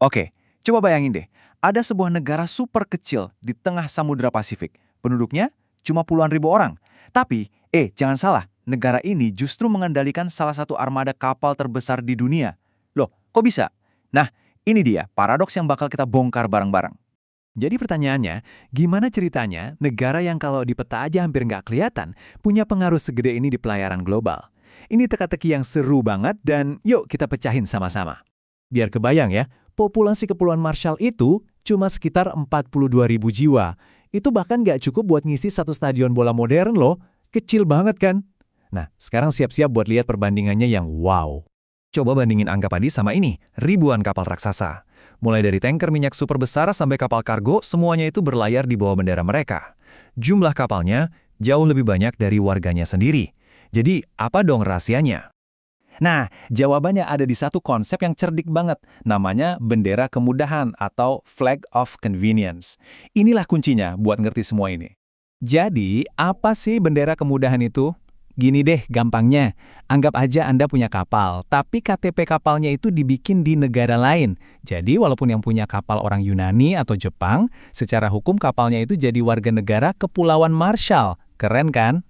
Oke, coba bayangin deh, ada sebuah negara super kecil di tengah Samudra Pasifik. Penduduknya cuma puluhan ribu orang. Tapi, jangan salah, negara ini justru mengendalikan salah satu armada kapal terbesar di dunia. Loh, kok bisa? Nah, ini dia paradoks yang bakal kita bongkar bareng-bareng. Jadi pertanyaannya, gimana ceritanya negara yang kalau di peta aja hampir nggak kelihatan punya pengaruh segede ini di pelayaran global? Ini teka-teki yang seru banget dan yuk kita pecahin sama-sama. Biar kebayang ya, populasi Kepulauan Marshall itu cuma sekitar 42.000 jiwa. Itu bahkan nggak cukup buat ngisi satu stadion bola modern loh. Kecil banget kan? Nah, sekarang siap-siap buat lihat perbandingannya yang wow. Coba bandingin angka padi sama ini, ribuan kapal raksasa. Mulai dari tanker minyak super besar sampai kapal kargo, semuanya itu berlayar di bawah bendera mereka. Jumlah kapalnya jauh lebih banyak dari warganya sendiri. Jadi, apa dong rahasianya? Nah, jawabannya ada di satu konsep yang cerdik banget, namanya bendera kemudahan atau flag of convenience. Inilah kuncinya buat ngerti semua ini. Jadi, apa sih bendera kemudahan itu? Gini deh gampangnya, anggap aja Anda punya kapal, tapi KTP kapalnya itu dibikin di negara lain. Jadi walaupun yang punya kapal orang Yunani atau Jepang, secara hukum kapalnya itu jadi warga negara Kepulauan Marshall. Keren kan?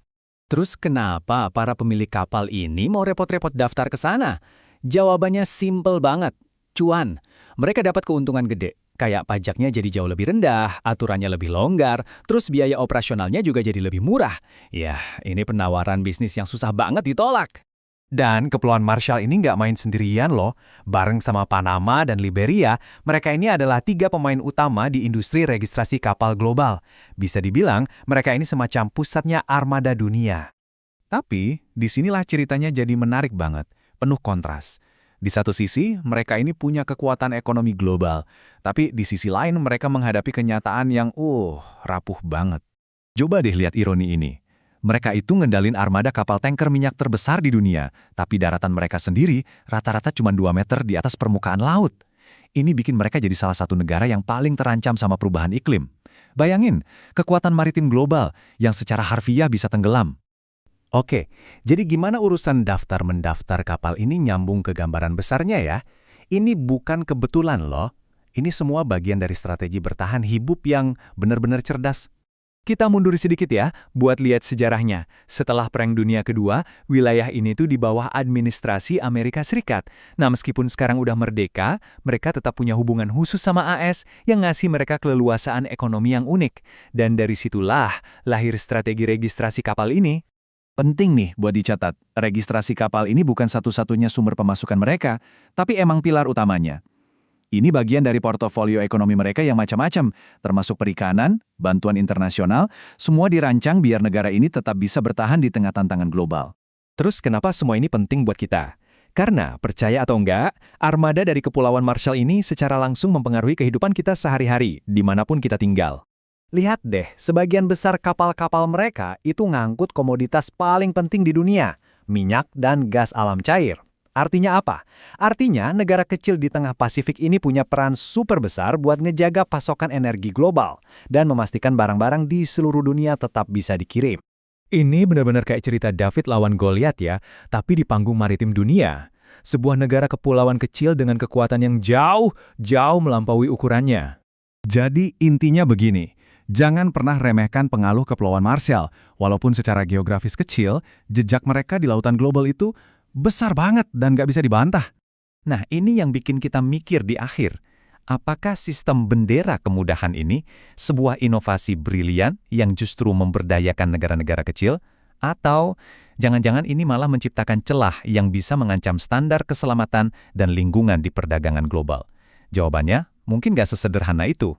Terus kenapa para pemilik kapal ini mau repot-repot daftar ke sana? Jawabannya simple banget. Cuan. Mereka dapat keuntungan gede. Kayak pajaknya jadi jauh lebih rendah, aturannya lebih longgar, terus biaya operasionalnya juga jadi lebih murah. Ya, ini penawaran bisnis yang susah banget ditolak. Dan Kepulauan Marshall ini nggak main sendirian loh. Bareng sama Panama dan Liberia, mereka ini adalah 3 pemain utama di industri registrasi kapal global. Bisa dibilang, mereka ini semacam pusatnya armada dunia. Tapi, disinilah ceritanya jadi menarik banget, penuh kontras. Di satu sisi, mereka ini punya kekuatan ekonomi global. Tapi di sisi lain, mereka menghadapi kenyataan yang, rapuh banget. Coba deh lihat ironi ini. Mereka itu ngendalin armada kapal tanker minyak terbesar di dunia, tapi daratan mereka sendiri rata-rata cuma 2 meter di atas permukaan laut. Ini bikin mereka jadi salah satu negara yang paling terancam sama perubahan iklim. Bayangin, kekuatan maritim global yang secara harfiah bisa tenggelam. Oke, jadi gimana urusan daftar-mendaftar kapal ini nyambung ke gambaran besarnya ya? Ini bukan kebetulan loh. Ini semua bagian dari strategi bertahan hidup yang benar-benar cerdas. Kita mundur sedikit ya, buat lihat sejarahnya. Setelah Perang Dunia Kedua, wilayah ini tuh di bawah administrasi Amerika Serikat. Nah, meskipun sekarang udah merdeka, mereka tetap punya hubungan khusus sama AS yang ngasih mereka keleluasaan ekonomi yang unik. Dan dari situlah lahir strategi registrasi kapal ini. Penting nih buat dicatat, registrasi kapal ini bukan satu-satunya sumber pemasukan mereka, tapi emang pilar utamanya. Ini bagian dari portofolio ekonomi mereka yang macam-macam, termasuk perikanan, bantuan internasional, semua dirancang biar negara ini tetap bisa bertahan di tengah tantangan global. Terus kenapa semua ini penting buat kita? Karena, percaya atau enggak, armada dari Kepulauan Marshall ini secara langsung mempengaruhi kehidupan kita sehari-hari, dimanapun kita tinggal. Lihat deh, sebagian besar kapal-kapal mereka itu ngangkut komoditas paling penting di dunia, minyak dan gas alam cair. Artinya apa? Artinya negara kecil di tengah Pasifik ini punya peran super besar buat ngejaga pasokan energi global dan memastikan barang-barang di seluruh dunia tetap bisa dikirim. Ini benar-benar kayak cerita David lawan Goliat ya, tapi di panggung maritim dunia. Sebuah negara kepulauan kecil dengan kekuatan yang jauh melampaui ukurannya. Jadi intinya begini, jangan pernah remehkan pengaruh Kepulauan Marshall. Walaupun secara geografis kecil, jejak mereka di lautan global itu besar banget dan gak bisa dibantah. Nah, ini yang bikin kita mikir di akhir. Apakah sistem bendera kemudahan ini sebuah inovasi brilian yang justru memberdayakan negara-negara kecil? Atau jangan-jangan ini malah menciptakan celah yang bisa mengancam standar keselamatan dan lingkungan di perdagangan global? Jawabannya mungkin gak sesederhana itu.